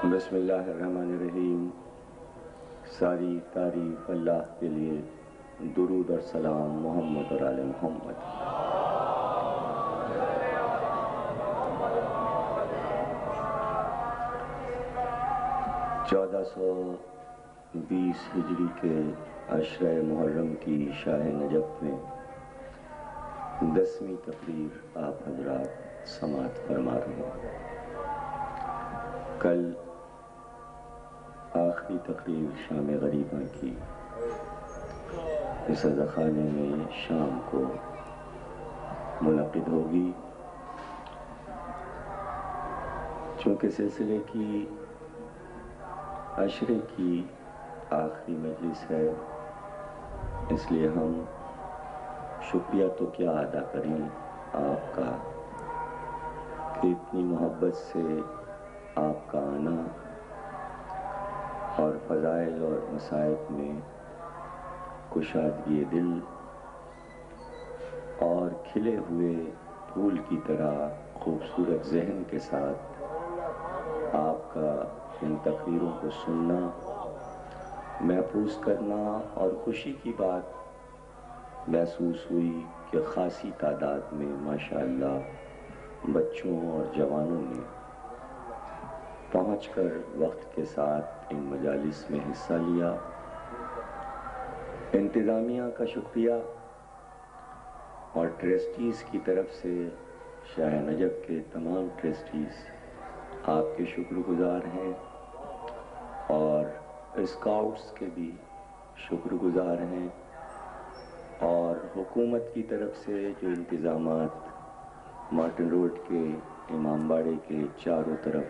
بسم اللہ الرحمن الرحیم۔ ساری تعریف اللہ کے لیے، درود اور سلام محمد اور آل محمد۔ 1420 ہجری کے عشرہ محرم کی شاہ نجف میں 10ویں تقریر آپ حضرات سماعت فرما رہے ہیں۔ کل آخری تقریر شام غریبہ کی اس خانے میں شام کو منعقد ہوگی۔ چونکہ سلسلے کی عشرے کی آخری مجلس ہے، اس لیے ہم شکریہ تو کیا ادا کریں آپ کا کہ اتنی محبت سے آپ کا آنا اور فضائل اور مصائب میں کشادگی دل اور کھلے ہوئے پھول کی طرح خوبصورت ذہن کے ساتھ آپ کا ان تقریروں کو سننا، محفوظ کرنا، اور خوشی کی بات محسوس ہوئی کہ خاصی تعداد میں ماشاءاللہ بچوں اور جوانوں نے پہنچ کر وقت کے ساتھ ان مجالس میں حصہ لیا۔ انتظامیہ کا شکریہ اور ٹرسٹیز کی طرف سے شاہ نجف کے تمام ٹرسٹیز آپ کے شکر گزار ہیں، اور اسکاؤٹس کے بھی شکر گزار ہیں، اور حکومت کی طرف سے جو انتظامات مارٹن روڈ کے امام باڑے کے چاروں طرف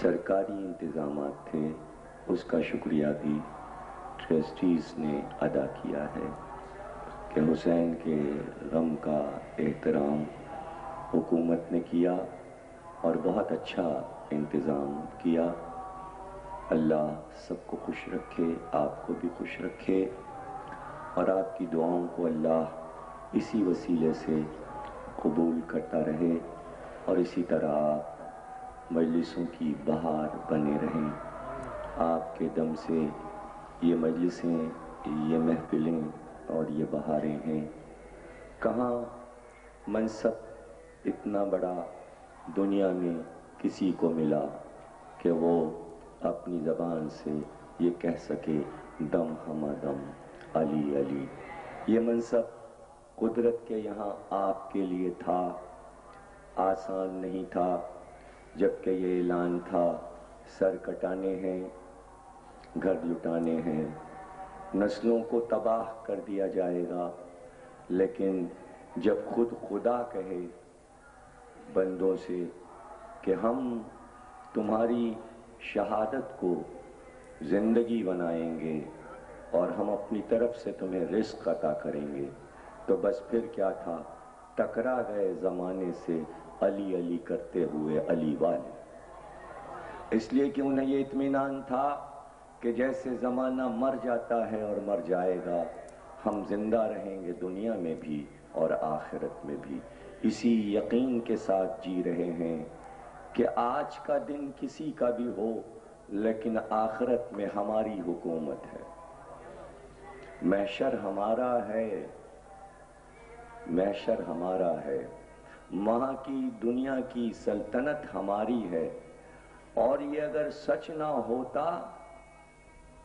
سرکاری انتظامات تھے، اس کا شکریہ بھی ٹرسٹیز نے ادا کیا ہے کہ حسین کے غم کا احترام حکومت نے کیا اور بہت اچھا انتظام کیا۔ اللہ سب کو خوش رکھے، آپ کو بھی خوش رکھے، اور آپ کی دعاؤں کو اللہ اسی وسیلے سے قبول کرتا رہے، اور اسی طرح مجلسوں کی بہار بنے رہیں۔ آپ کے دم سے یہ مجلسیں، یہ محفلیں اور یہ بہاریں ہیں۔ کہاں منصب اتنا بڑا دنیا میں کسی کو ملا کہ وہ اپنی زبان سے یہ کہہ سکے دم ہمہ دم علی علی۔ یہ منصب قدرت کے یہاں آپ کے لیے تھا، آسان نہیں تھا، جبکہ یہ اعلان تھا سر کٹانے ہیں، گھر لٹانے ہیں، نسلوں کو تباہ کر دیا جائے گا، لیکن جب خود خدا کہے بندوں سے کہ ہم تمہاری شہادت کو زندگی بنائیں گے اور ہم اپنی طرف سے تمہیں رزق عطا کریں گے، تو بس پھر کیا تھا، ٹکرا گئے زمانے سے علی علی کرتے ہوئے علی والے۔ اس لیے کہ انہیں یہ اطمینان تھا کہ جیسے زمانہ مر جاتا ہے اور مر جائے گا، ہم زندہ رہیں گے دنیا میں بھی اور آخرت میں بھی۔ اسی یقین کے ساتھ جی رہے ہیں کہ آج کا دن کسی کا بھی ہو، لیکن آخرت میں ہماری حکومت ہے، محشر ہمارا ہے، محشر ہمارا ہے، وہاں کی دنیا کی سلطنت ہماری ہے، اور یہ اگر سچ نہ ہوتا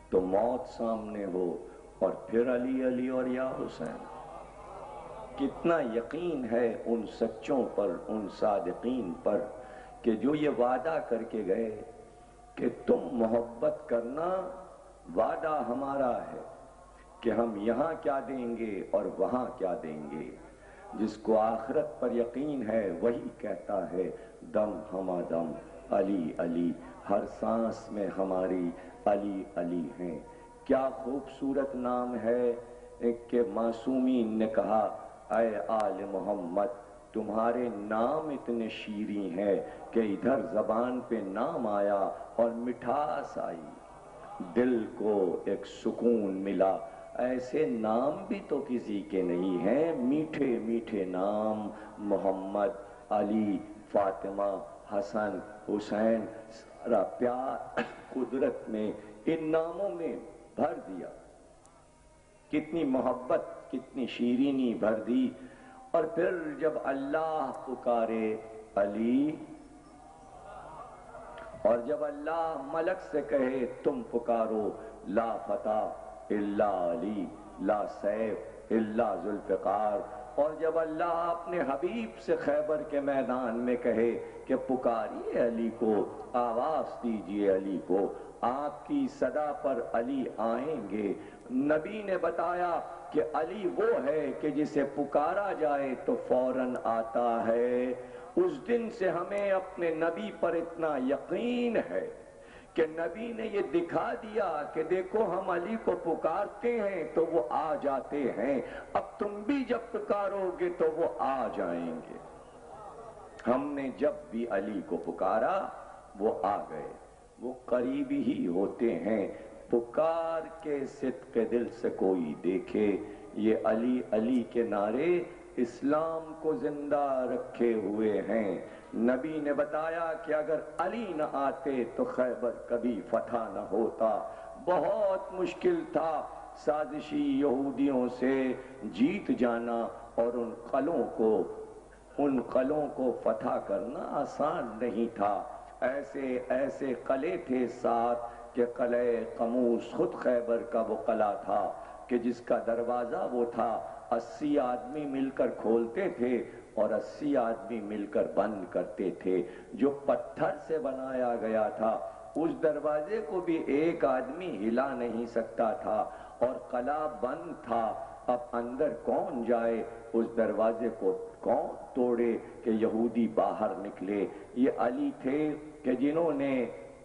تو موت سامنے ہو اور پھر علی علی اور یا حسین۔ کتنا یقین ہے ان سچوں پر، ان صادقین پر کہ جو یہ وعدہ کر کے گئے کہ تم محبت کرنا، وعدہ ہمارا ہے کہ ہم یہاں کیا دیں گے اور وہاں کیا دیں گے۔ جس کو آخرت پر یقین ہے وہی کہتا ہے دم ہمہ دم علی علی، ہر سانس میں ہماری علی علی ہیں۔ کیا خوبصورت نام ہے کہ معصومین نے کہا اے آل محمد تمہارے نام اتنے شیریں ہیں کہ ادھر زبان پہ نام آیا اور مٹھاس آئی، دل کو ایک سکون ملا۔ ایسے نام بھی تو کسی کے نہیں ہیں، میٹھے میٹھے نام، محمد، علی، فاطمہ، حسن، حسین، سارا پیار قدرت میں ان ناموں میں بھر دیا. کتنی محبت، کتنی شیرینی بھر دی. اور پھر جب اللہ پکارے علی، اور جب اللہ ملک سے کہے تم پکارو لا فتح الا علی، لا سیف الا ذوالفقار، اور جب اللہ اپنے حبیب سے خیبر کے میدان میں کہے کہ پکاریے علی کو، آواز دیجئے علی کو، آپ کی صدا پر علی آئیں گے. نبی نے بتایا کہ علی وہ ہے کہ جسے پکارا جائے تو فوراً آتا ہے. اس دن سے ہمیں اپنے نبی پر اتنا یقین ہے کہ نبی نے یہ دکھا دیا کہ دیکھو ہم علی کو پکارتے ہیں تو وہ آ جاتے ہیں، اب تم بھی جب پکارو گے تو وہ آ جائیں گے. ہم نے جب بھی علی کو پکارا وہ آ گئے. وہ قریب ہی ہوتے ہیں. پکار کے صدق دل سے کوئی دیکھے. یہ علی علی کے نعرے اسلام کو زندہ رکھے ہوئے ہیں. نبی نے بتایا کہ اگر علی نہ آتے تو خیبر کبھی فتح نہ ہوتا. بہت مشکل تھا سازشی یہودیوں سے جیت جانا، اور ان قلعوں کو فتح کرنا آسان نہیں تھا. ایسے ایسے قلعے تھے ساتھ کہ قلعہ قموس خود خیبر کا وہ قلعہ تھا کہ جس کا دروازہ وہ تھا 80 آدمی مل کر کھولتے تھے اور 80 آدمی مل کر بند کرتے تھے. جو پتھر سے بنایا گیا تھا اس دروازے کو بھی ایک آدمی ہلا نہیں سکتا تھا، اور قلعہ بند تھا. اب اندر کون جائے، اس دروازے کو کون توڑے کہ یہودی باہر نکلے. یہ علی تھے کہ جنہوں نے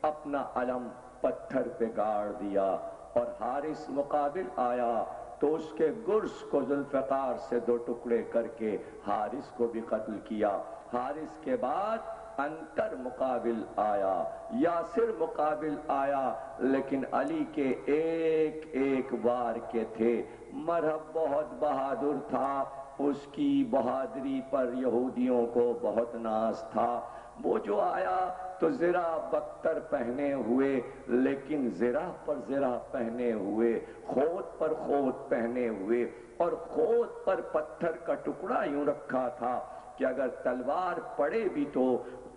اپنا علم پتھر پہ گاڑ دیا، اور حارث مقابل آیا تو اس کے گرز کو ذوالفقار سے 2 ٹکڑے کر کے حارث کو بھی قتل کیا. حارث کے بعد انتر مقابل آیا، یاسر مقابل آیا، لیکن علی کے ایک ایک وار کے تھے. مرہب بہت بہادر تھا، اس کی بہادری پر یہودیوں کو بہت ناز تھا. وہ جو آیا تو زرہ بختر پہنے ہوئے، لیکن زرہ پر زرہ پہنے ہوئے، خود پر خود پہنے ہوئے، اور خود پر پتھر کا ٹکڑا یوں رکھا تھا کہ اگر تلوار پڑے بھی تو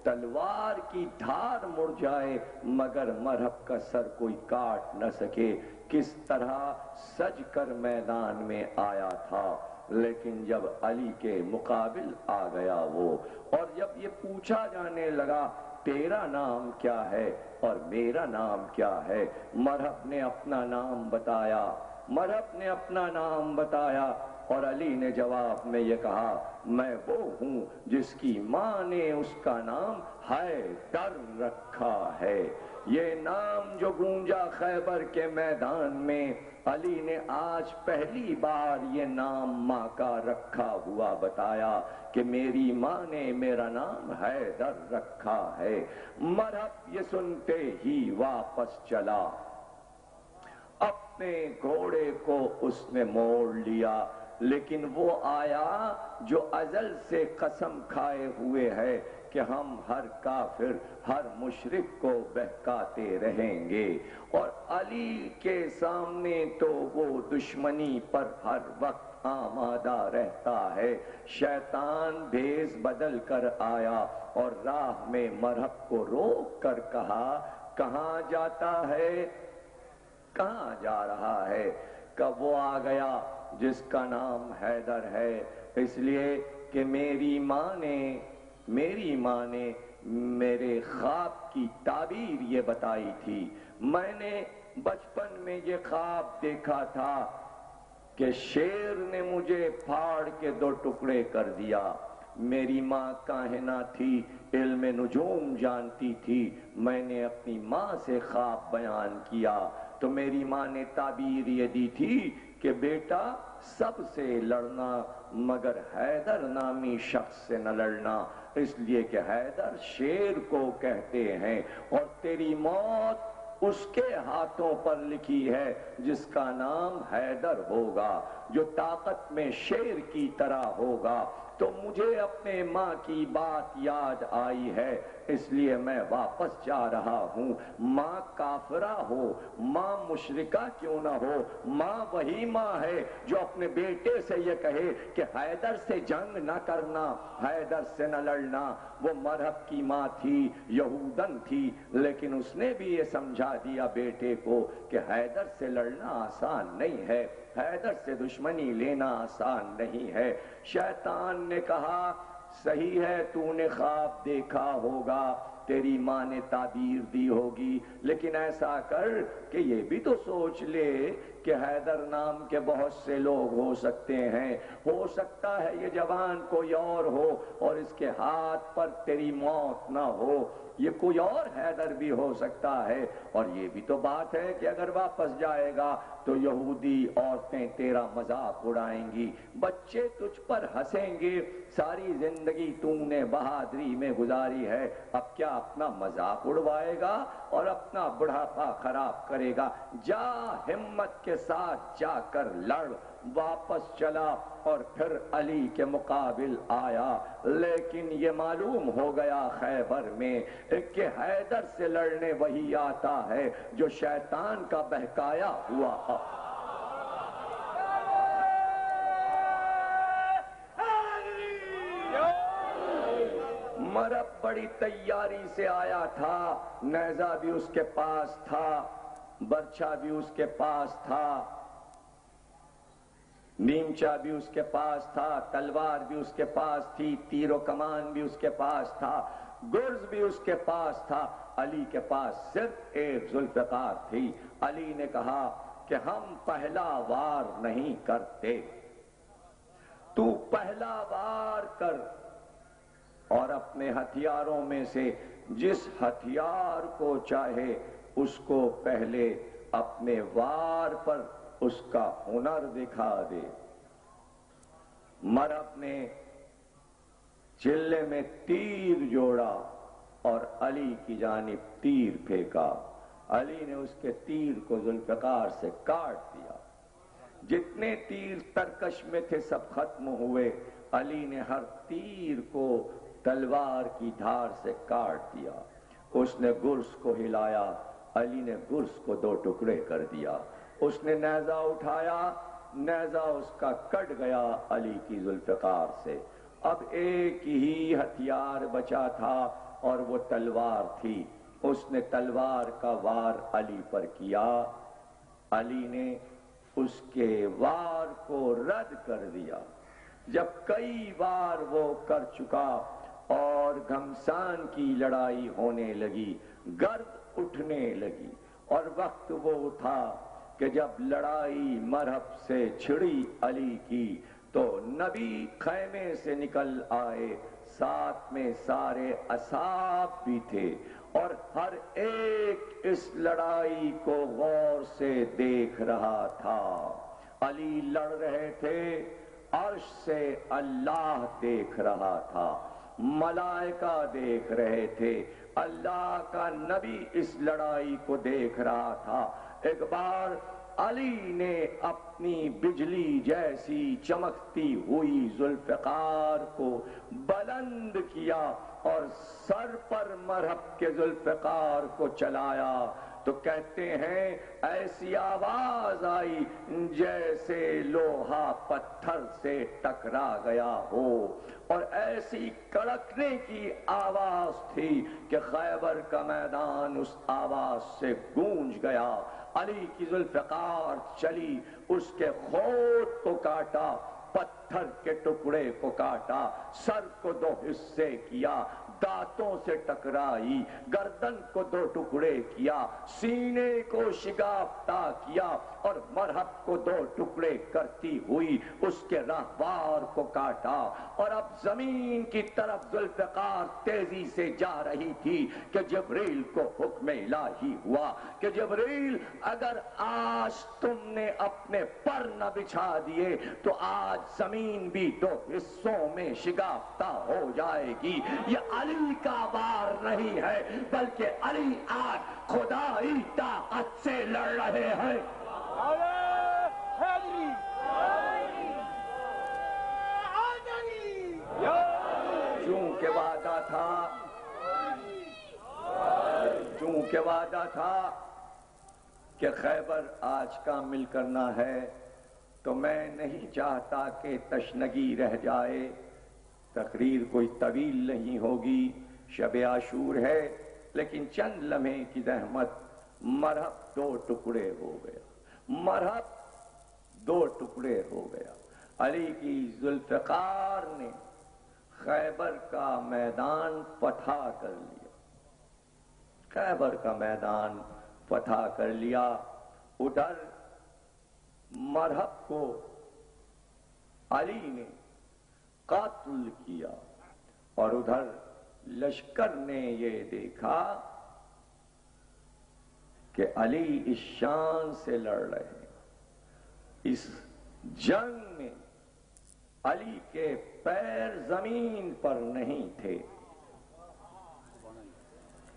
تلوار کی دھار مڑ جائے مگر مرہب کا سر کوئی کاٹ نہ سکے. کس طرح سج کر میدان میں آیا تھا. لیکن جب علی کے مقابل آ گیا وہ، اور جب یہ پوچھا جانے لگا تیرا نام کیا ہے اور میرا نام کیا ہے، مرہب نے اپنا نام بتایا. مرہب نے اپنا نام بتایا اور علی نے جواب میں یہ کہا میں وہ ہوں جس کی ماں نے اس کا نام حیدر رکھا ہے. یہ نام جو گونجا خیبر کے میدان میں، علی نے آج پہلی بار یہ نام ماں کا رکھا ہوا بتایا کہ میری ماں نے میرا نام حیدر رکھا ہے. مرہب یہ سنتے ہی واپس چلا. اپنے گھوڑے کو اس نے موڑ لیا، لیکن وہ آیا جو ازل سے قسم کھائے ہوئے ہے کہ ہم ہر کافر، ہر مشرک کو بہکاتے رہیں گے. اور علی کے سامنے تو وہ دشمنی پر ہر وقت آمادہ رہتا ہے. شیطان بھیس بدل کر آیا اور راہ میں مرہب کو روک کر کہا کہاں جاتا ہے، کہاں جا رہا ہے. کب وہ آ گیا جس کا نام حیدر ہے، اس لیے کہ میری ماں نے میرے خواب کی تعبیر یہ بتائی تھی. میں نے بچپن میں یہ خواب دیکھا تھا کہ شیر نے مجھے پھاڑ کے 2 ٹکڑے کر دیا. میری ماں کاہنہ تھی، علم نجوم جانتی تھی. میں نے اپنی ماں سے خواب بیان کیا تو میری ماں نے تعبیر یہ دی تھی کہ بیٹا سب سے لڑنا مگر حیدر نامی شخص سے نہ لڑنا، اس لیے کہ حیدر شیر کو کہتے ہیں اور تیری موت اس کے ہاتھوں پر لکھی ہے جس کا نام حیدر ہوگا، جو طاقت میں شیر کی طرح ہوگا. تو مجھے اپنے ماں کی بات یاد آئی ہے اس لیے میں واپس جا رہا ہوں۔ ماں کافرہ ہو، ماں مشرکہ کیوں نہ ہو، ماں وہی ماں ہے جو اپنے بیٹے سے یہ کہے کہ حیدر سے جنگ نہ کرنا، حیدر سے نہ لڑنا۔ وہ مرہب کی ماں تھی، یہودن تھی، لیکن اس نے بھی یہ سمجھا دیا بیٹے کو کہ حیدر سے لڑنا آسان نہیں ہے، حیدر سے دشمنی لینا آسان نہیں ہے۔ شیطان نے کہا صحیح ہے، تو نے خواب دیکھا ہوگا، تیری ماں نے تعبیر دی ہوگی، لیکن ایسا کر کہ یہ بھی تو سوچ لے کہ حیدر نام کے بہت سے لوگ ہو سکتے ہیں، ہو سکتا ہے یہ جوان کوئی اور ہو اور اس کے ہاتھ پر تیری موت نہ ہو، یہ کوئی اور حیدر بھی ہو سکتا ہے۔ اور یہ بھی تو بات ہے کہ اگر واپس جائے گا تو یہودی عورتیں تیرا مذاق اڑائیں گی، بچے تجھ پر ہنسیں گے، ساری زندگی تو نے بہادری میں گزاری ہے، اب کیا اپنا مذاق اڑوائے گا اور اپنا بڑھاپا خراب کرے گا؟ جا ہمت کے ساتھ جا کر لڑ۔ واپس چلا اور پھر علی کے مقابل آیا، لیکن یہ معلوم ہو گیا خیبر میں کہ حیدر سے لڑنے وہی آتا ہے جو شیطان کا بہکایا ہوا۔ مرب بڑی تیاری سے آیا تھا، نیزہ بھی اس کے پاس تھا، برچھا بھی اس کے پاس تھا، نیمچا بھی اس کے پاس تھا، تلوار بھی اس کے پاس تھی، تیر و کمان بھی اس کے پاس تھا، گرز بھی اس کے پاس تھا۔ علی کے پاس صرف ایک ذوالفقار تھی۔ علی نے کہا کہ ہم پہلا وار نہیں کرتے، تو پہلا وار کر، اور اپنے ہتھیاروں میں سے جس ہتھیار کو چاہے اس کو پہلے اپنے وار پر اس کا ہنر دکھا دے۔ مرب نے چلے میں تیر جوڑا اور علی کی جانب تیر پھینکا، علی نے اس کے تیر کو ذوالفقار سے کاٹ دیا، جتنے تیر ترکش میں تھے سب ختم ہوئے، علی نے ہر تیر کو تلوار کی دھار سے کاٹ دیا۔ اس نے گرز کو ہلایا، علی نے گرز کو دو ٹکڑے کر دیا، اس نے نیزہ اٹھایا، نیزہ اس کا کٹ گیا علی کی ذوالفقار سے۔ اب ایک ہی ہتھیار بچا تھا اور وہ تلوار تھی، اس نے تلوار کا وار علی پر کیا، علی نے اس کے وار کو رد کر دیا۔ جب کئی بار وہ کر چکا اور گھمسان کی لڑائی ہونے لگی، گرد اٹھنے لگی، اور وقت وہ اٹھا کہ جب لڑائی مرہب سے چھڑی علی کی تو نبی خیمے سے نکل آئے، ساتھ میں سارے اصحاب بھی تھے، اور ہر ایک اس لڑائی کو غور سے دیکھ رہا تھا۔ علی لڑ رہے تھے، عرش سے اللہ دیکھ رہا تھا، ملائکہ دیکھ رہے تھے، اللہ کا نبی اس لڑائی کو دیکھ رہا تھا۔ ایک بار علی نے اپنی بجلی جیسی چمکتی ہوئی ذوالفقار کو بلند کیا اور سر پر مرہب کے ذوالفقار کو چلایا تو کہتے ہیں ایسی آواز آئی جیسے لوہا پتھر سے ٹکرا گیا ہو، اور ایسی کڑکنے کی آواز تھی کہ خیبر کا میدان اس آواز سے گونج گیا۔ علی کی ذوالفقار چلی، اس کے خود کو کاٹا، پتھر کے ٹکڑے کو کاٹا، سر کو دو حصے کیا، دانتوں سے ٹکرائی، گردن کو دو ٹکڑے کیا، سینے کو شگافتہ کیا، اور مرہب کو دو ٹکڑے کرتی ہوئی اس کے رہوار کو کاٹا۔ اور اب زمین کی طرف ذوالفقار تیزی سے جا رہی تھی کہ جبریل کو حکم الہی ہوا کہ جبریل اگر آج تم نے اپنے پر نہ بچھا دیے تو آج زمین بھی دو حصوں میں شگافتہ ہو جائے گی۔ یہ علی کا وار نہیں ہے بلکہ علی آج خدائی طاقت سے لڑ رہے ہیں۔ چونکہ وعدہ تھا چونکہ وعدہ تھا کہ خیبر آج کامل کرنا ہے تو میں نہیں چاہتا کہ تشنگی رہ جائے. تقریر کوئی طویل نہیں ہوگی، شب عاشور ہے، لیکن چند لمحے کی زحمت. مرحب 2 ٹکڑے ہو گیا، مرحب 2 ٹکڑے ہو گیا. علی کی ذوالفقار نے خیبر کا میدان فتح کر لیا، خیبر کا میدان فتح کر لیا. ادھر مرحب کو علی نے قتل کیا اور ادھر لشکر نے یہ دیکھا کہ علی اس شان سے لڑ رہے ہیں. اس جنگ میں علی کے پیر زمین پر نہیں تھے.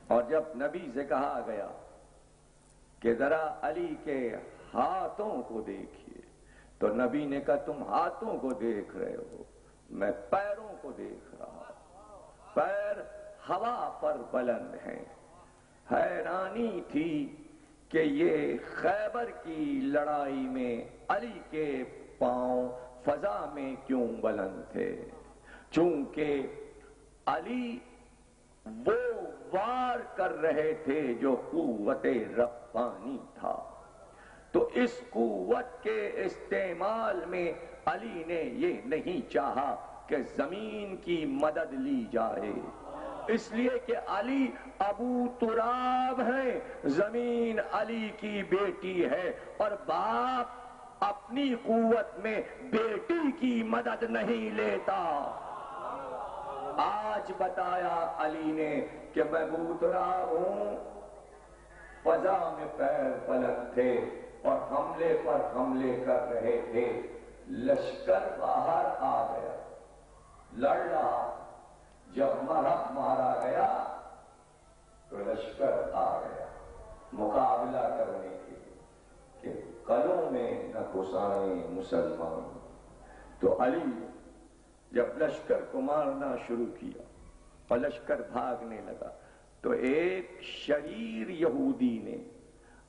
اور جب نبی سے کہا گیا کہ ذرا علی کے ہاتھوں کو دیکھیے تو نبی نے کہا تم ہاتھوں کو دیکھ رہے ہو، میں پیروں کو دیکھ رہا ہوں. پیر ہوا پر بلند ہیں. حیرانی تھی کہ یہ خیبر کی لڑائی میں علی کے پاؤں فضا میں کیوں بلند تھے. چونکہ علی وہ وار کر رہے تھے جو قوت ربانی تھا، تو اس قوت کے استعمال میں علی نے یہ نہیں چاہا کہ زمین کی مدد لی جائے، اس لیے کہ علی ابو تراب ہیں، زمین علی کی بیٹی ہے اور باپ اپنی قوت میں بیٹی کی مدد نہیں لیتا. آج بتایا علی نے کہ میں ابو تراب ہوں. فضا میں پیر بلند تھے اور حملے پر حملے کر رہے تھے. لشکر باہر آ گیا، لڑ رہا. جب مرحب مارا گیا تو لشکر آ گیا مقابلہ کرنے کے کہ قلوں میں نہ گھسائیں مسلمان. تو علی جب لشکر کو مارنا شروع کیا اور لشکر بھاگنے لگا تو ایک شریر یہودی نے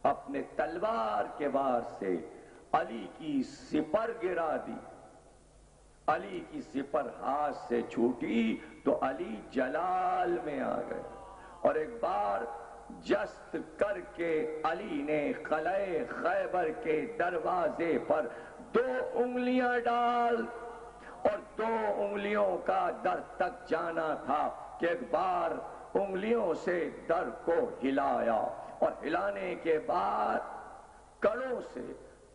اپنے تلوار کے وار سے علی کی سپر گرا دی. علی کی سپر ہاتھ سے چھوٹی تو علی جلال میں آ گئے اور ایک بار جست کر کے علی نے قلعہ خیبر کے دروازے پر 2 انگلیاں ڈال اور 2 انگلیوں کا در تک جانا تھا کہ ایک بار انگلیوں سے در کو ہلایا اور ہلانے کے بعد کڑوں سے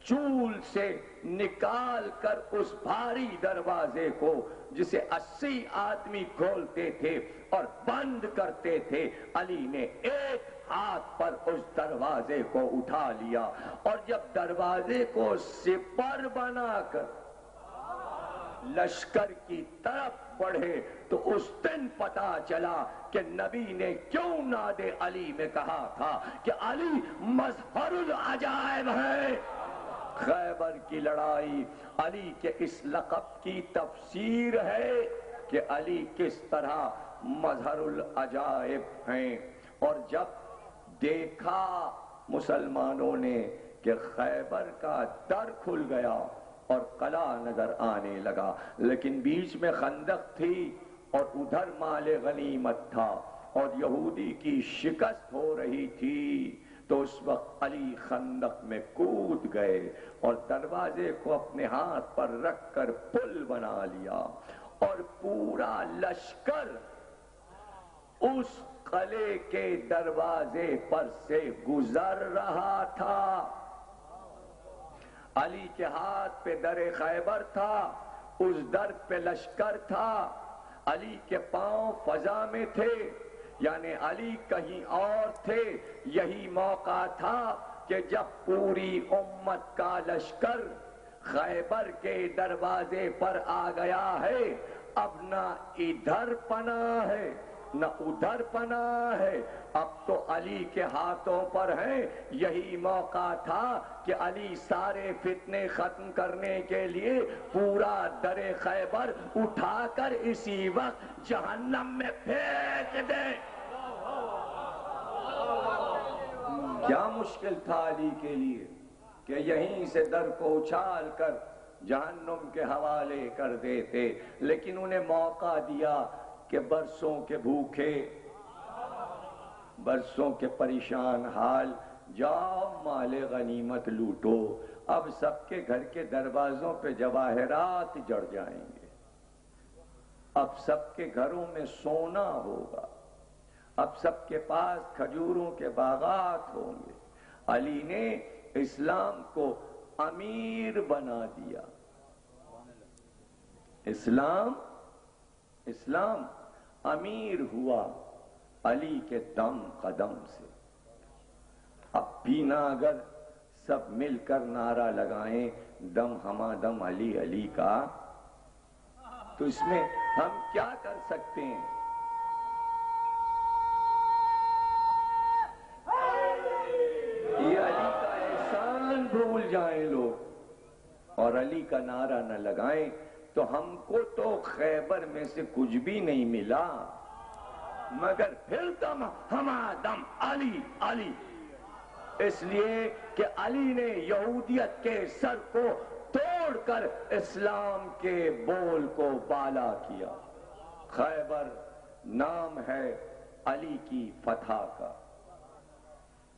چول سے نکال کر اس بھاری دروازے کو جسے 80 آدمی کھولتے تھے اور بند کرتے تھے، علی نے ایک ہاتھ پر اس دروازے کو اٹھا لیا اور جب دروازے کو سپر بنا کر لشکر کی طرف بڑھے تو اس دن پتا چلا کہ نبی نے کیوں ناد علی میں کہا تھا کہ علی مظہر العجائب ہے. خیبر کی لڑائی علی کے اس لقب کی تفسیر ہے کہ علی کس طرح مظہر العجائب ہیں. اور جب دیکھا مسلمانوں نے کہ خیبر کا در کھل گیا اور قلعہ نظر آنے لگا، لیکن بیچ میں خندق تھی اور ادھر مال غنیمت تھا اور یہودی کی شکست ہو رہی تھی، تو اس وقت علی خندق میں کود گئے اور دروازے کو اپنے ہاتھ پر رکھ کر پل بنا لیا اور پورا لشکر اس قلعے کے دروازے پر سے گزر رہا تھا. علی کے ہاتھ پہ در خیبر تھا، اس در پہ لشکر تھا. علی کے پاؤں فضا میں تھے، یعنی علی کہیں اور تھے. یہی موقع تھا کہ جب پوری امت کا لشکر خیبر کے دروازے پر آ گیا ہے، اب نہ ادھر پناہ ہے نہ ادھر پناہ ہے، اب تو علی کے ہاتھوں پر ہیں. یہی موقع تھا کہ علی سارے فتنے ختم کرنے کے لیے پورا در خیبر اٹھا کر اسی وقت جہنم میں پھینک دے. کیا مشکل تھا علی کے لیے کہ یہیں سے در کو اچھال کر جہنم کے حوالے کر دیتے، لیکن انہیں موقع دیا کہ برسوں کے بھوکے، برسوں کے پریشان حال، جاؤ مال غنیمت لوٹو، اب سب کے گھر کے دروازوں پہ جواہرات جڑ جائیں گے، اب سب کے گھروں میں سونا ہوگا، اب سب کے پاس کھجوروں کے باغات ہوں گے۔ علی نے اسلام کو امیر بنا دیا۔ اسلام امیر ہوا علی کے دم قدم سے۔ اب بھی نہ اگر سب مل کر نعرہ لگائیں دم ہما دم علی علی کا، تو اس میں ہم کیا کر سکتے ہیں؟ یہ علی کا احسان بھول جائیں لوگ اور علی کا نعرہ نہ لگائیں تو ہم کو تو خیبر میں سے کچھ بھی نہیں ملا، مگر پھر دم ہما دم علی علی، اس لیے کہ علی نے یہودیت کے سر کو توڑ کر اسلام کے بول کو بالا کیا۔ خیبر نام ہے علی کی فتح کا۔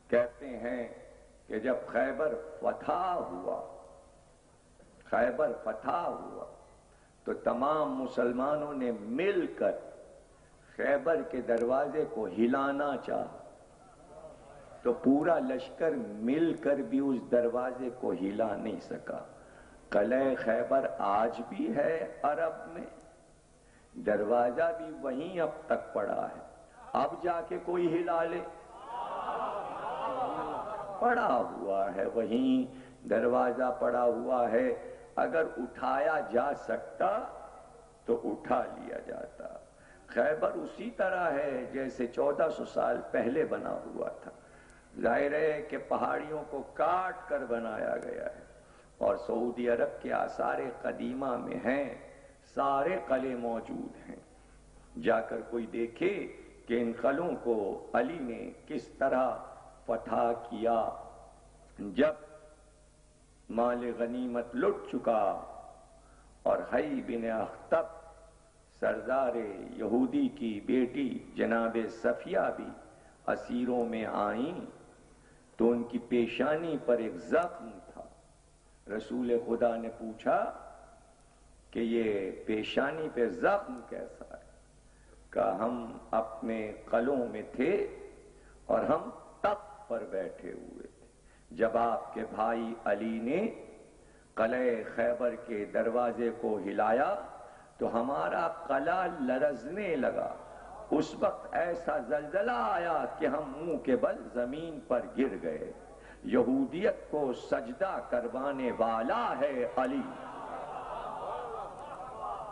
کہتے ہیں کہ جب خیبر فتح ہوا تو تمام مسلمانوں نے مل کر خیبر کے دروازے کو ہلانا چاہا، تو پورا لشکر مل کر بھی اس دروازے کو ہلا نہیں سکا۔ قلعہ خیبر آج بھی ہے عرب میں، دروازہ بھی وہیں اب تک پڑا ہے، اب جا کے کوئی ہلا لے، پڑا ہوا ہے وہیں، دروازہ پڑا ہوا ہے، اگر اٹھایا جا سکتا تو اٹھا لیا جاتا۔ خیبر اسی طرح ہے جیسے 1400 سال پہلے بنا ہوا تھا، ظاہر ہے کہ پہاڑیوں کو کاٹ کر بنایا گیا ہے، اور سعودی عرب کے آثار قدیمہ میں ہیں، سارے قلعے موجود ہیں، جا کر کوئی دیکھے کہ ان قلعوں کو علی نے کس طرح فتح کیا۔ جب مال غنیمت لٹ چکا اور حی بن اخطب سردار یہودی کی بیٹی جناب صفیہ بھی اسیروں میں آئیں، تو ان کی پیشانی پر ایک زخم تھا۔ رسول خدا نے پوچھا کہ یہ پیشانی پہ زخم کیسا ہے؟ کہ ہم اپنے قلعوں میں تھے اور ہم تخت پر بیٹھے ہوئے تھے، جب آپ کے بھائی علی نے قلعہ خیبر کے دروازے کو ہلایا تو ہمارا قلعہ لرزنے لگا، اس وقت ایسا زلزلہ آیا کہ ہم منہ کے بل زمین پر گر گئے۔ یہودیت کو سجدہ کروانے والا ہے علی۔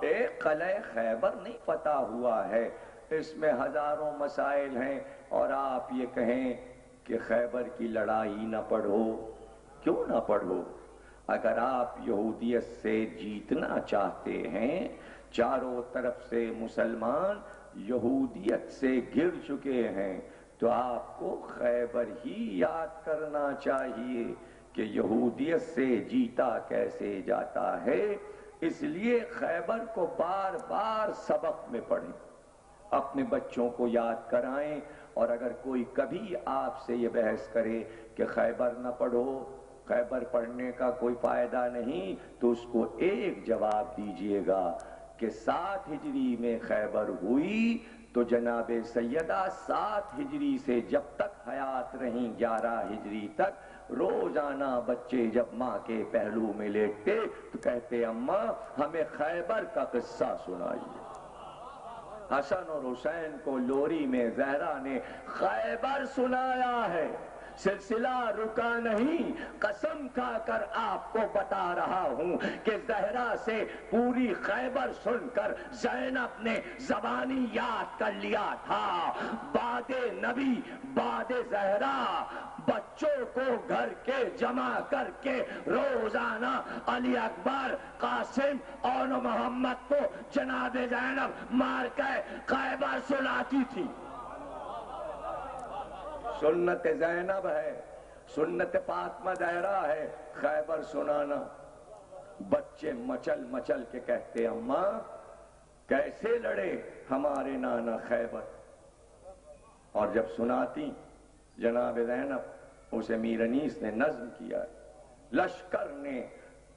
ایک قلعہ خیبر نہیں فتح ہوا ہے، اس میں ہزاروں مسائل ہیں، اور آپ یہ کہیں کہ خیبر کی لڑائی نہ پڑھو۔ کیوں نہ پڑھو؟ اگر آپ یہودیت سے جیتنا چاہتے ہیں، چاروں طرف سے مسلمان یہودیت سے گر چکے ہیں، تو آپ کو خیبر ہی یاد کرنا چاہیے کہ یہودیت سے جیتا کیسے جاتا ہے۔ اس لیے خیبر کو بار بار سبق میں پڑھیں، اپنے بچوں کو یاد کرائیں، اور اگر کوئی کبھی آپ سے یہ بحث کرے کہ خیبر نہ پڑھو، خیبر پڑھنے کا کوئی فائدہ نہیں، تو اس کو ایک جواب دیجئے گا کہ 7 ہجری میں خیبر ہوئی تو جناب سیدہ 7 ہجری سے جب تک حیات رہیں 11 ہجری تک روزانہ بچے جب ماں کے پہلو میں لیٹتے تو کہتے اماں ہمیں خیبر کا قصہ سنائیے۔ حسن اور حسین کو لوری میں زہرا نے خیبر سنایا ہے، سلسلہ رکا نہیں، قسم کھا کر آپ کو بتا رہا ہوں کہ زہرا سے پوری خیبر سن کر زینب نے زبانی یاد کر لیا تھا۔ بعد نبی بعد زہرا بچوں کو گھر کے جمع کر کے روزانہ علی اکبر، قاسم اور محمد کو جناب زینب مار کے خیبر سناتی تھی۔ سنت زینب ہے، سنت فاطمہ زہرا ہے خیبر سنانا۔ بچے مچل مچل کے کہتے اماں کیسے لڑے ہمارے نانا خیبر، اور جب سناتی جناب زینب اسے میر انیس نے نظم کیا، لشکر نے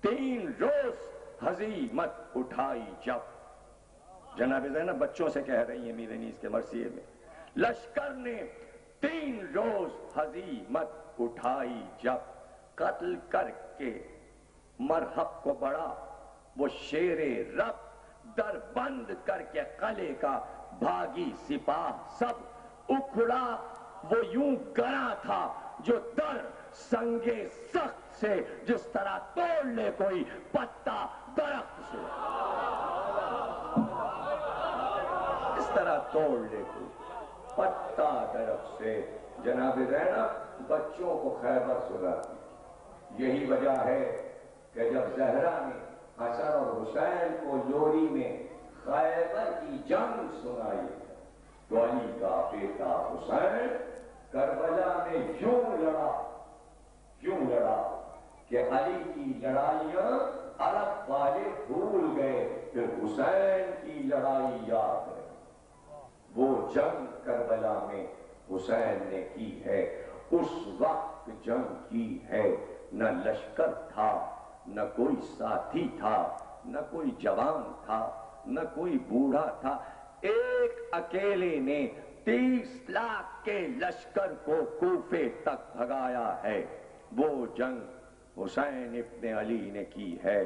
3 روز ہزیمت اٹھائی جب، جناب زینب بچوں سے کہہ رہی ہیں میر انیس کے مرثیے میں، لشکر نے 3 روز ہزیمت اٹھائی جب، قتل کر کے مرحب کو بڑا وہ شیر رب، در بند کر کے قلعے کا بھاگی سپاہ سب، اکھڑا وہ یوں گرا تھا جو در سنگے سخت سے، جس طرح توڑ لے کوئی پتا درخت سے، اس طرح توڑ لے کوئی پتا درخت سے۔ جناب زینب بچوں کو خیبر سناتی۔ یہی وجہ ہے کہ جب زہرا نے حسن اور حسین کو لوری میں خیبر کی جنگ سنائی تو علی کا بیٹا حسین کربلا میں یوں لڑا کہ علی کی لڑائیاں عرب والے بھول گئے، پھر حسین کی لڑائی یاد ہے۔ وہ جنگ کربلا میں حسین نے کی ہے، اس وقت جنگ کی ہے، نہ لشکر تھا، نہ کوئی ساتھی تھا، نہ کوئی جوان تھا، نہ کوئی بوڑھا تھا، ایک اکیلے نے 30 لاکھ کے لشکر کو کوفے تک بھگایا ہے۔ وہ جنگ حسین ابن علی نے کی ہے،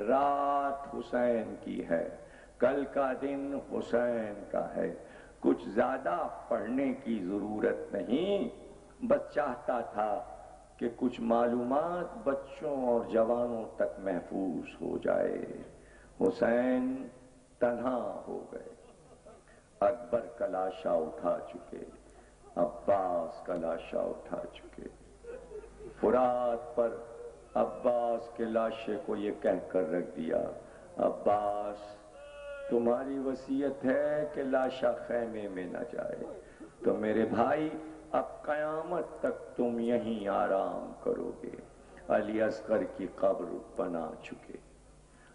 رات حسین کی ہے، کل کا دن حسین کا ہے۔ کچھ زیادہ پڑھنے کی ضرورت نہیں، بس چاہتا تھا کہ کچھ معلومات بچوں اور جوانوں تک محفوظ ہو جائے۔ حسین تنہا ہو گئے، اکبر کا لاشا اٹھا چکے، عباس کا لاشا اٹھا چکے، فرات پر عباس کے لاشے کو یہ کہہ کر رکھ دیا، عباس تمہاری وصیت ہے کہ لاشا خیمے میں نہ جائے، تو میرے بھائی اب قیامت تک تم یہیں آرام کرو گے۔ علی اصغر کی قبر بنا چکے،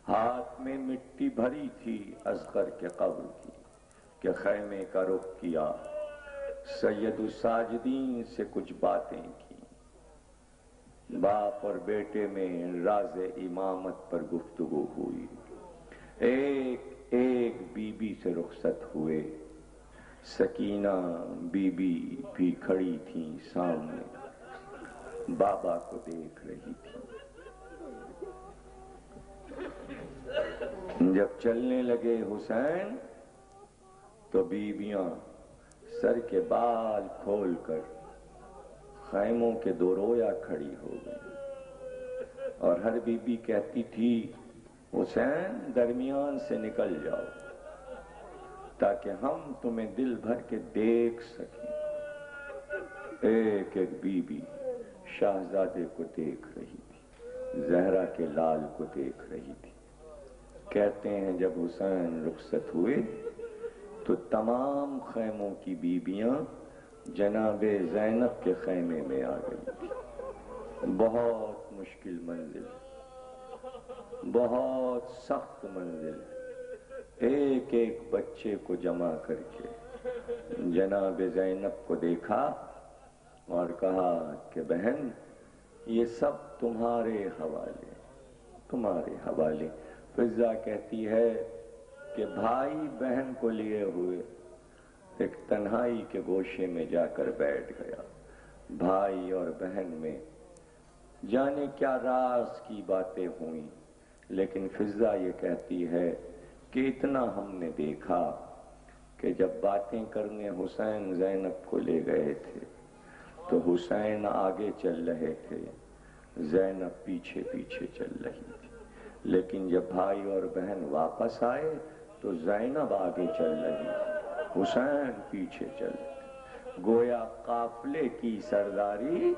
ہاتھ میں مٹی بھری تھی اصغر کے قبر کی کہ خیمے کا رخ کیا، سید الساجدین سے کچھ باتیں کی، باپ اور بیٹے میں راز امامت پر گفتگو ہوئی، ایک ایک بی بی سے رخصت ہوئے، سکینہ بی بی بھی کھڑی تھیں سامنے، بابا کو دیکھ رہی تھی۔ جب چلنے لگے حسین تو بیویاں سر کے بال کھول کر خیموں کے دو رویا کھڑی ہو گئی، اور ہر بی بی کہتی تھی حسین درمیان سے نکل جاؤ تاکہ ہم تمہیں دل بھر کے دیکھ سکیں۔ ایک ایک بی بی شہزادے کو دیکھ رہی تھی، زہرا کے لال کو دیکھ رہی تھی۔ کہتے ہیں جب حسین رخصت ہوئے تو تمام خیموں کی بیبیاں جناب زینب کے خیمے میں آ گئی تھی۔ بہت مشکل منزل، بہت سخت منزل، ایک ایک بچے کو جمع کر کے جناب زینب کو دیکھا اور کہا کہ بہن یہ سب تمہارے حوالے، تمہارے حوالے۔ فضہ کہتی ہے کہ بھائی بہن کو لیے ہوئے ایک تنہائی کے گوشے میں جا کر بیٹھ گیا، بھائی اور بہن میں جانے کیا راز کی باتیں ہوئیں، لیکن فضہ یہ کہتی ہے کہ اتنا ہم نے دیکھا کہ جب باتیں کرنے حسین زینب کو لے گئے تھے تو حسین آگے چل رہے تھے، زینب پیچھے پیچھے چل رہی تھی، لیکن جب بھائی اور بہن واپس آئے تو زینب آگے چل رہی تھی، حسین پیچھے چل رہے تھے۔ گویا قافلے کی سرداری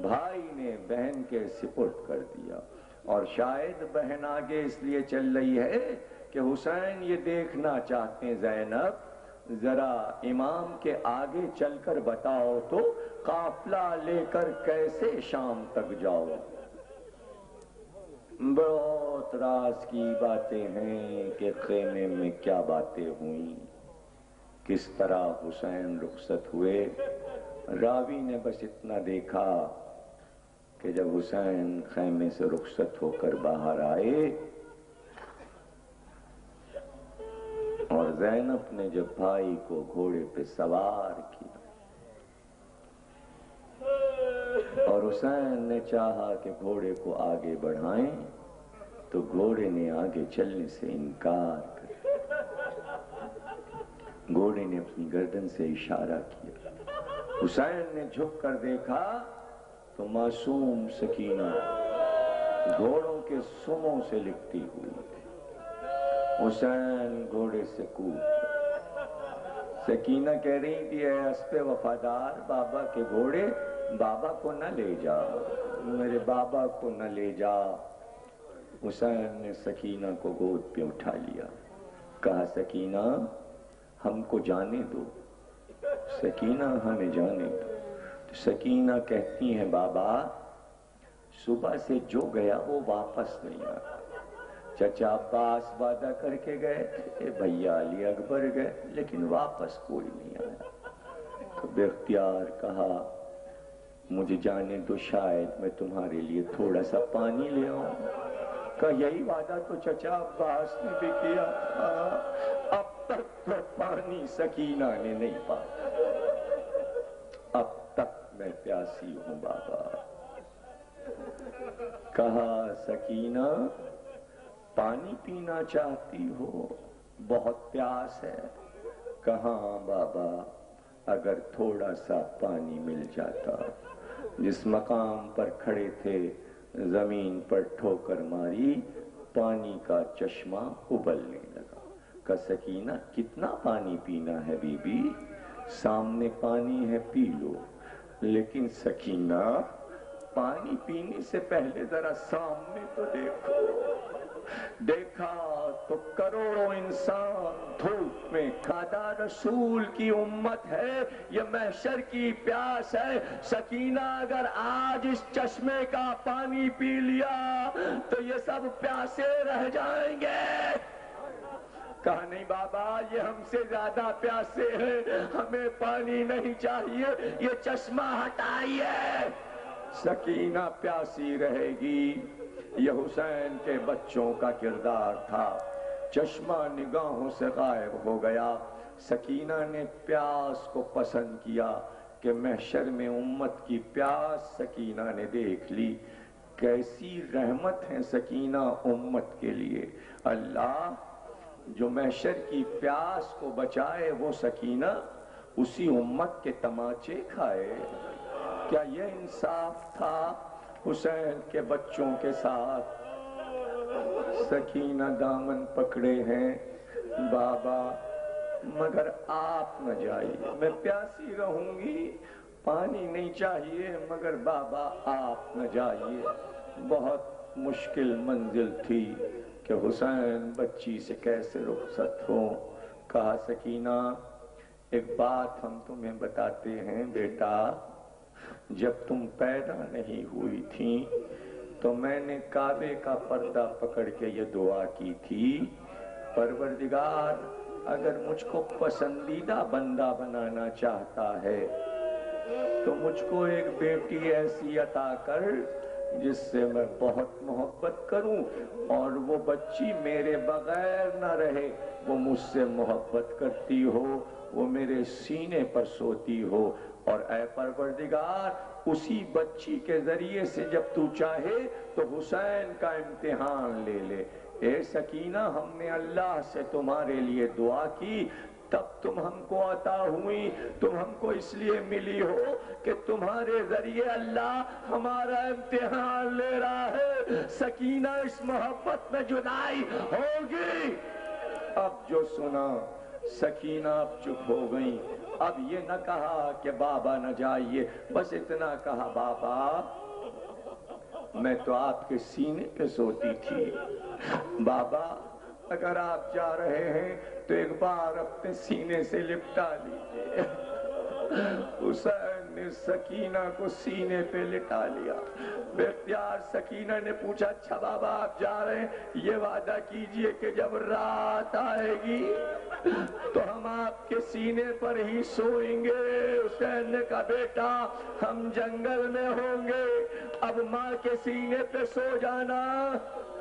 بھائی نے بہن کے سپرد کر دیا، اور شاید بہن آگے اس لیے چل رہی ہے کہ حسین یہ دیکھنا چاہتے ہیں زینب ذرا امام کے آگے چل کر بتاؤ تو قافلہ لے کر کیسے شام تک جاؤ؟ بہت راز کی باتیں ہیں کہ خیمے میں کیا باتیں ہوئیں، کس طرح حسین رخصت ہوئے۔ راوی نے بس اتنا دیکھا کہ جب حسین خیمے سے رخصت ہو کر باہر آئے اور زینب نے جب بھائی کو گھوڑے پہ سوار کیا اور حسین نے چاہا کہ گھوڑے کو آگے بڑھائیں تو گھوڑے نے آگے چلنے سے انکار کر، گھوڑے نے اپنی گردن سے اشارہ کیا۔ حسین نے جھک کر دیکھا تو معصوم سکینہ گھوڑوں کے سموں سے لکھتی ہوئی تھی۔ حسین گھوڑے سے کود، سکینہ کہہ رہی تھی اے اسب وفادار، بابا کے گھوڑے، بابا کو نہ لے جا، میرے بابا کو نہ لے جا۔ حسین نے سکینہ کو گود پہ اٹھا لیا، کہا سکینہ ہم کو جانے دو، سکینہ ہمیں جانے دو۔ سکینہ کہتی ہیں بابا صبح سے جو گیا وہ واپس نہیں آتا، چچا عباس وعدہ کر کے گئے تھے، بھیا علی اکبر گئے لیکن واپس کوئی نہیں آیا۔ تو بے اختیار کہا مجھے جانے دو، شاید میں تمہارے لیے تھوڑا سا پانی لے آؤں۔ کہا یہی وعدہ تو چچا عباس نے بھی کیا تھا، اب تک تو پانی سکینہ نے نہیں پایا، اب تک میں پیاسی ہوں بابا۔ کہا سکینہ پانی پینا چاہتی ہو، بہت پیاس ہے؟ کہاں بابا، اگر تھوڑا سا پانی مل جاتا۔ جس مقام پر کھڑے تھے زمین پر ٹھوکر ماری، پانی کا چشمہ ابلنے لگا۔ کہا سکینہ کتنا پانی پینا ہے بی بی، سامنے پانی ہے پی لو۔ لیکن سکینہ پانی پینے سے پہلے ذرا سامنے تو دیکھو۔ دیکھا تو کروڑوں انسان دھوپ میں، کھادا رسول کی امت ہے، یہ محشر کی پیاس ہے۔ سکینہ اگر آج اس چشمے کا پانی پی لیا تو یہ سب پیاسے رہ جائیں گے۔ کہا نہیں بابا یہ ہم سے زیادہ پیاسے ہیں، ہمیں پانی نہیں چاہیے، یہ چشمہ ہٹائیے۔ سکینہ پیاسی رہے گی، یہ حسین کے بچوں کا کردار تھا۔ چشمہ نگاہوں سے غائب ہو گیا۔ سکینہ نے پیاس کو پسند کیا کہ محشر میں امت کی پیاس سکینہ نے دیکھ لی۔ کیسی رحمت ہے سکینہ امت کے لیے۔ اللہ جو محشر کی پیاس کو بچائے وہ سکینہ اسی امت کے تماچے کھائے۔ کیا یہ انصاف تھا حسین کے بچوں کے ساتھ؟ سکینہ دامن پکڑے ہیں، بابا مگر آپ نہ جائیے، میں پیاسی رہوں گی، پانی نہیں چاہیے مگر بابا آپ نہ جائیے۔ بہت مشکل منزل تھی کہ حسین بچی سے کیسے رخصت ہو۔ کہا سکینہ ایک بات ہم تمہیں بتاتے ہیں بیٹا، جب تم پیدا نہیں ہوئی تھی تو میں نے کعبے کا پردہ پکڑ کے یہ دعا کی تھی، پروردگار اگر مجھ کو پسندیدہ بندہ بنانا چاہتا ہے تو مجھ کو ایک بیٹی ایسی عطا کر جس سے میں بہت محبت کروں اور وہ بچی میرے بغیر نہ رہے، وہ مجھ سے محبت کرتی ہو، وہ میرے سینے پر سوتی ہو، اور اے پروردگار اسی بچی کے ذریعے سے جب تو چاہے تو حسین کا امتحان لے لے۔ اے سکینہ ہم نے اللہ سے تمہارے لیے دعا کی، تب تم ہم کو عطا ہوئی، تم ہم کو اس لیے ملی ہو کہ تمہارے ذریعے اللہ ہمارا امتحان لے رہا ہے۔ سکینہ اس محبت میں جدائی ہوگی۔ اب جو سنا سکینہ اب چپ ہو گئی، اب یہ نہ کہا کہ بابا نہ جائیے، بس اتنا کہا بابا میں تو آپ کے سینے پہ سوتی تھی، بابا اگر آپ جا رہے ہیں تو ایک بار اپنے سینے سے لپٹا لیجئے۔ حسین نے سکینہ کو سینے پہ لٹا لیا۔ بے اختیار سکینہ نے پوچھا اچھا بابا آپ جا رہے ہیں، یہ وعدہ کیجئے کہ جب رات آئے گی تو ہم آپ کے سینے پر ہی سوئیں گے۔ حسین نے کہا بیٹا ہم جنگل میں ہوں گے، اب ماں کے سینے پہ سو جانا،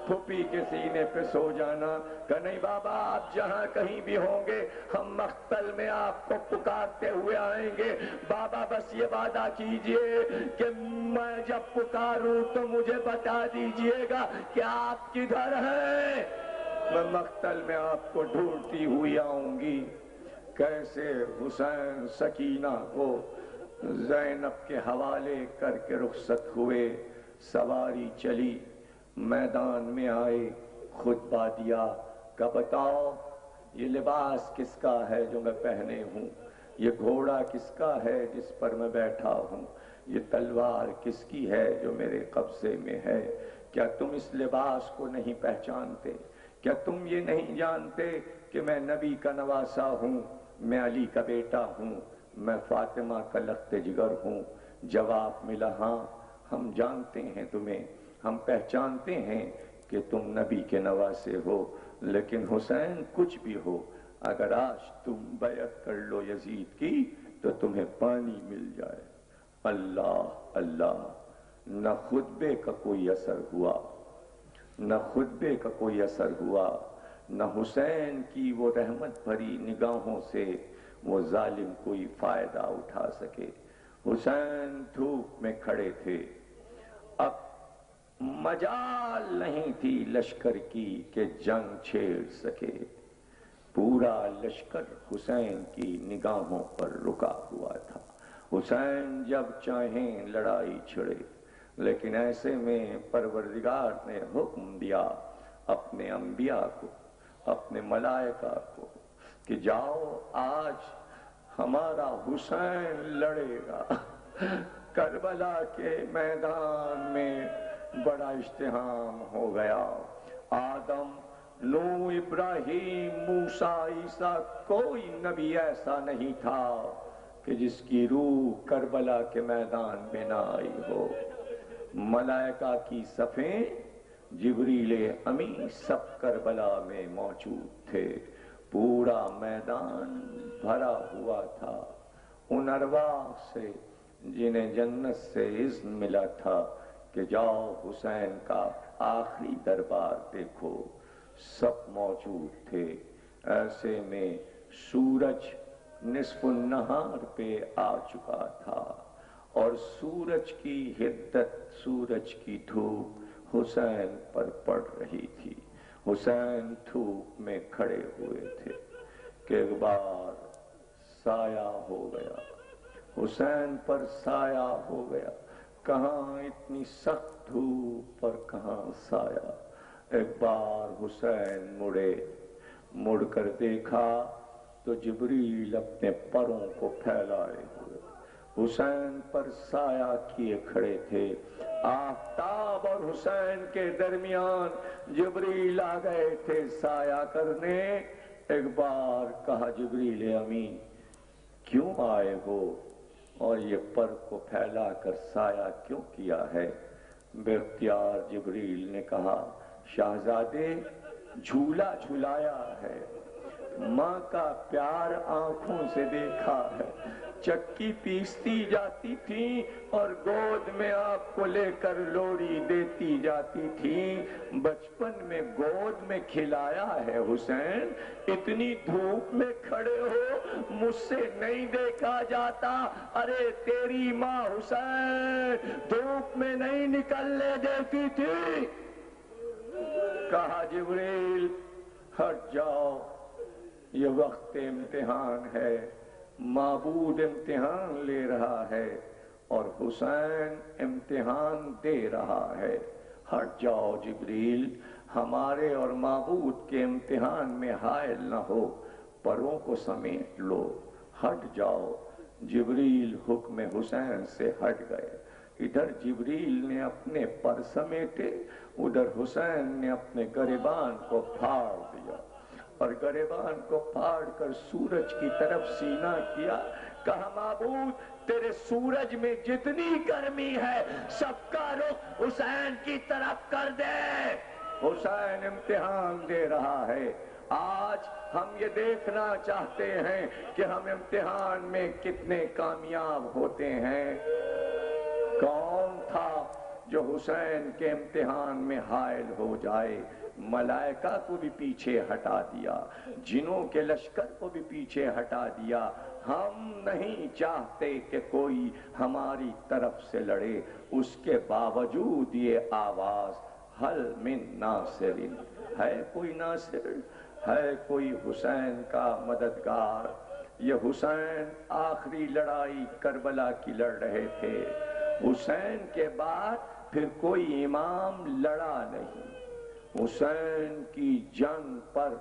پھوپھی کے سینے پہ سو جانا۔ کہ نہیں بابا آپ جہاں کہیں بھی ہوں گے ہم مقتل میں آپ کو پکارتے ہوئے آئیں گے، بابا بس یہ وعدہ کیجئے کہ میں جب پکاروں تو مجھے بتا دیجئے گا کہ آپ کدھر ہیں، میں مقتل میں آپ کو ڈھونڈتی ہوئی آؤں گی۔ کیسے حسین سکینہ کو زینب کے حوالے کر کے رخصت ہوئے، سواری چلی، میدان میں آئے، خطبہ دیا کہ بتاؤ یہ لباس کس کا ہے جو میں پہنے ہوں، یہ گھوڑا کس کا ہے جس پر میں بیٹھا ہوں، یہ تلوار کس کی ہے جو میرے قبضے میں ہے، کیا تم اس لباس کو نہیں پہچانتے؟ کیا تم یہ نہیں جانتے کہ میں نبی کا نواسا ہوں، میں علی کا بیٹا ہوں، میں فاطمہ کا لخت جگر ہوں؟ جواب ملا ہاں ہم جانتے ہیں تمہیں، ہم پہچانتے ہیں کہ تم نبی کے نواسے ہو، لیکن حسین کچھ بھی ہو اگر آج تم بیعت کر لو یزید کی تو تمہیں پانی مل جائے۔ اللہ اللہ، نہ خطبے کا کوئی اثر ہوا، نہ خطبے کا کوئی اثر ہوا، نہ حسین کی وہ رحمت بھری نگاہوں سے وہ ظالم کوئی فائدہ اٹھا سکے۔ حسین دھوپ میں کھڑے تھے، اب مجال نہیں تھی لشکر کی کہ جنگ چھیڑ سکے، پورا لشکر حسین کی نگاہوں پر رکا ہوا تھا۔ حسین جب چاہیں لڑائی چھڑے، لیکن ایسے میں پروردگار نے حکم دیا اپنے انبیاء کو، اپنے ملائکہ کو کہ جاؤ آج ہمارا حسین لڑے گا۔ کربلا کے میدان میں بڑا اشتہام ہو گیا، آدم، نوح، ابراہیم، موسیٰ، عیسیٰ، کوئی نبی ایسا نہیں تھا کہ جس کی روح کربلا کے میدان میں نہ آئی ہو۔ ملائکہ کی صفیں، جبریل امین سب کربلا میں موجود تھے، پورا میدان بھرا ہوا تھا ان ارواح سے جنہیں جنت سے اذن ملا تھا کہ جاؤ حسین کا آخری دربار دیکھو، سب موجود تھے۔ ایسے میں سورج نصف النہار پہ آ چکا تھا اور سورج کی حدت، سورج کی دھوپ حسین پر پڑ رہی تھی۔ حسین دھوپ میں کھڑے ہوئے تھے کہ ایک بار سایہ ہو گیا، حسین پر سایہ ہو گیا، کہاں اتنی سخت دھوپ پر کہاں سایہ۔ ایک بار حسین مڑے، مڑ کر دیکھا تو جبریل اپنے پروں کو پھیلائے ہوئے حسین پر سایہ کیے کھڑے تھے۔ آفتاب اور حسین کے درمیان جبریل آ گئے تھے سایہ کرنے۔ ایک بار کہا جبریل امین کیوں آئے ہو اور یہ پر کو پھیلا کر سایہ کیوں کیا ہے؟ بے اختیار جبریل نے کہا شہزادے جھولا جھلایا ہے، ماں کا پیار آنکھوں سے دیکھا ہے، چکی پیستی جاتی تھی اور گود میں آپ کو لے کر لوری دیتی جاتی تھی، بچپن میں گود میں کھلایا ہے حسین، اتنی دھوپ میں کھڑے ہو مجھ سے نہیں دیکھا جاتا، ارے تیری ماں حسین دھوپ میں نہیں نکلنے دیتی تھی۔ کہا جبریل ہٹ جاؤ، یہ وقت امتحان ہے، معبود امتحان لے رہا ہے اور حسین امتحان دے رہا ہے، ہٹ جاؤ جبریل، ہمارے اور معبود کے امتحان میں حائل نہ ہو، پروں کو سمیٹ لو، ہٹ جاؤ۔ جبریل حکم حسین سے ہٹ گئے، ادھر جبریل نے اپنے پر سمیٹے، ادھر حسین نے اپنے گریبان کو پھاڑ دیا۔ اور گریبان کو پھاڑ کر سورج کی طرف سینہ کیا، کہا معبود تیرے سورج میں جتنی گرمی ہے سب کا رخ حسین کی طرف کر دے۔ حسین امتحان دے رہا ہے۔ آج ہم یہ دیکھنا چاہتے ہیں کہ ہم امتحان میں کتنے کامیاب ہوتے ہیں۔ کون تھا جو حسین کے امتحان میں حائل ہو جائے؟ ملائکہ کو بھی پیچھے ہٹا دیا، جنوں کے لشکر کو بھی پیچھے ہٹا دیا۔ ہم نہیں چاہتے کہ کوئی ہماری طرف سے لڑے، اس کے باوجود یہ آواز حل من ناصر، ہے کوئی ناصر، ہے کوئی حسین کا مددگار؟ یہ حسین آخری لڑائی کربلا کی لڑ رہے تھے۔ حسین کے بعد پھر کوئی امام لڑا نہیں۔ حسین کی جنگ پر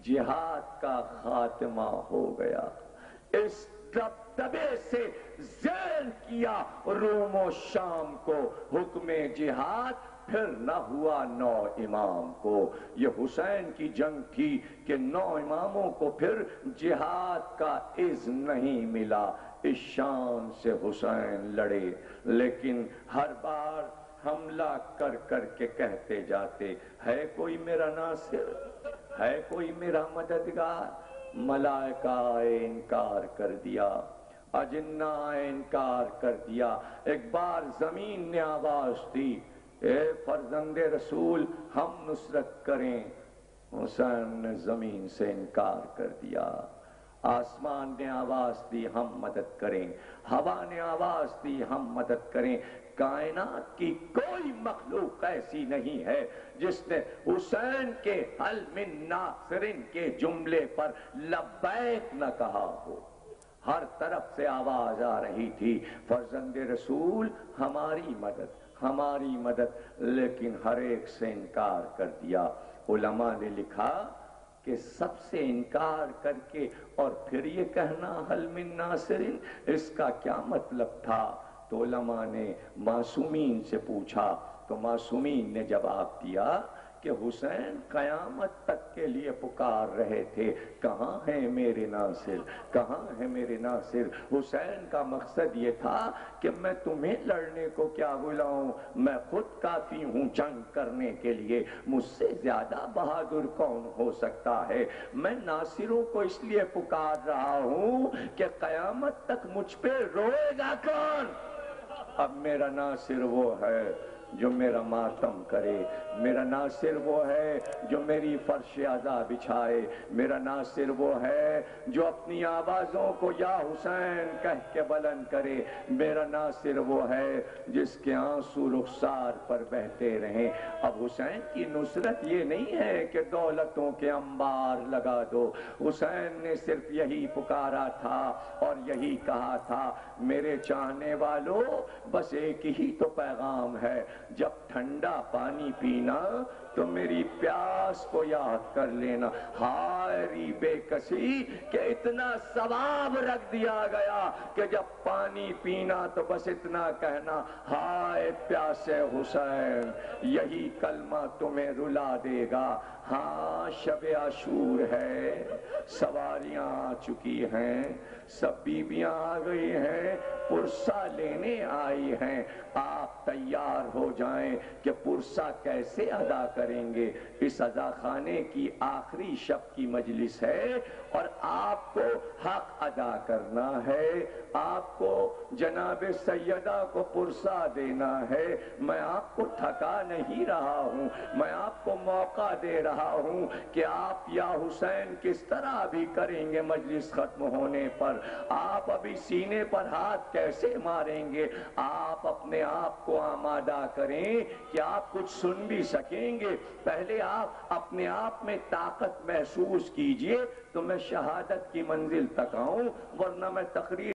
جہاد کا خاتمہ ہو گیا۔ اس دبدبے سے زیر کیا روم و شام کو حکم جہاد، پھر نہ ہوا 9 امام کو۔ یہ حسین کی جنگ تھی کہ 9 اماموں کو پھر جہاد کا اذن نہیں ملا۔ اس شان سے حسین لڑے، لیکن ہر بار حملہ کر کر کے کہتے جاتے، ہے کوئی میرا ناصر، ہے کوئی میرا مددگار؟ ملائکہ انکار کر دیا، اجنہ انکار کر دیا۔ ایک بار زمین نے آواز دی، اے فرزند رسول ہم نصرت کریں۔ حسین نے زمین سے انکار کر دیا۔ آسمان نے آواز دی ہم مدد کریں، ہوا نے آواز دی ہم مدد کریں۔ کائنات کی کوئی مخلوق ایسی نہیں ہے جس نے حسین کے حل من ناصرن کے جملے پر لبیک نہ کہا ہو۔ ہر طرف سے آواز آ رہی تھی، فرزند رسول ہماری مدد، ہماری مدد، لیکن ہر ایک سے انکار کر دیا۔ علماء نے لکھا کہ سب سے انکار کر کے اور پھر یہ کہنا حل من ناصرن، اس کا کیا مطلب تھا؟ تو علماء نے معصومین سے پوچھا، تو معصومین نے جواب دیا کہ حسین قیامت تک کے لیے پکار رہے تھے، کہاں ہیں میرے ناصر، کہاں ہیں میرے ناصر؟ حسین کا مقصد یہ تھا کہ میں تمہیں لڑنے کو کیا بلاؤں، میں خود کافی ہوں جنگ کرنے کے لیے، مجھ سے زیادہ بہادر کون ہو سکتا ہے؟ میں ناصروں کو اس لیے پکار رہا ہوں کہ قیامت تک مجھ پہ روئے گا کون؟ اب میرا ناصر وہ ہے جو میرا ماتم کرے، میرا ناصر وہ ہے جو میری فرش عزا بچھائے، میرا ناصر وہ ہے جو اپنی آوازوں کو یا حسین کہہ کے بلند کرے، میرا ناصر وہ ہے جس کے آنسو رخسار پر بہتے رہیں۔ اب حسین کی نصرت یہ نہیں ہے کہ دولتوں کے انبار لگا دو، حسین نے صرف یہی پکارا تھا اور یہی کہا تھا، میرے چاہنے والوں بس ایک ہی تو پیغام ہے، جب ٹھنڈا پانی پینا تو میری پیاس کو یاد کر لینا۔ ہائے ری بے کسی کہ اتنا ثواب رکھ دیا گیا کہ جب پانی پینا تو بس اتنا کہنا، ہائے پیاسے حسین، یہی کلمہ تمہیں رلا دے گا۔ ہاں شب عاشور ہے، سواریاں آ چکی ہیں، سب بیبیاں آ گئی ہیں، پرسہ لینے آئی ہیں، آپ تیار ہو جائیں کہ پرسہ کیسے ادا کریں گے۔ اس عزا خانے کی آخری شب کی مجلس ہے اور آپ کو حق ادا کرنا ہے، آپ کو جناب سیدہ کو پرسہ دینا ہے۔ میں آپ کو تھکا نہیں رہا ہوں، میں آپ کو موقع دے رہا ہوں کہ آپ یا حسین کس طرح بھی کریں گے مجلس ختم ہونے پر، آپ ابھی سینے پر ہاتھ کیسے ماریں گے؟ آپ اپنے آپ کو آمادہ کریں کہ آپ کچھ سن بھی سکیں گے۔ پہلے آپ اپنے آپ میں طاقت محسوس کیجئے تو میں شہادت کی منزل تک آؤں، ورنہ میں تقریر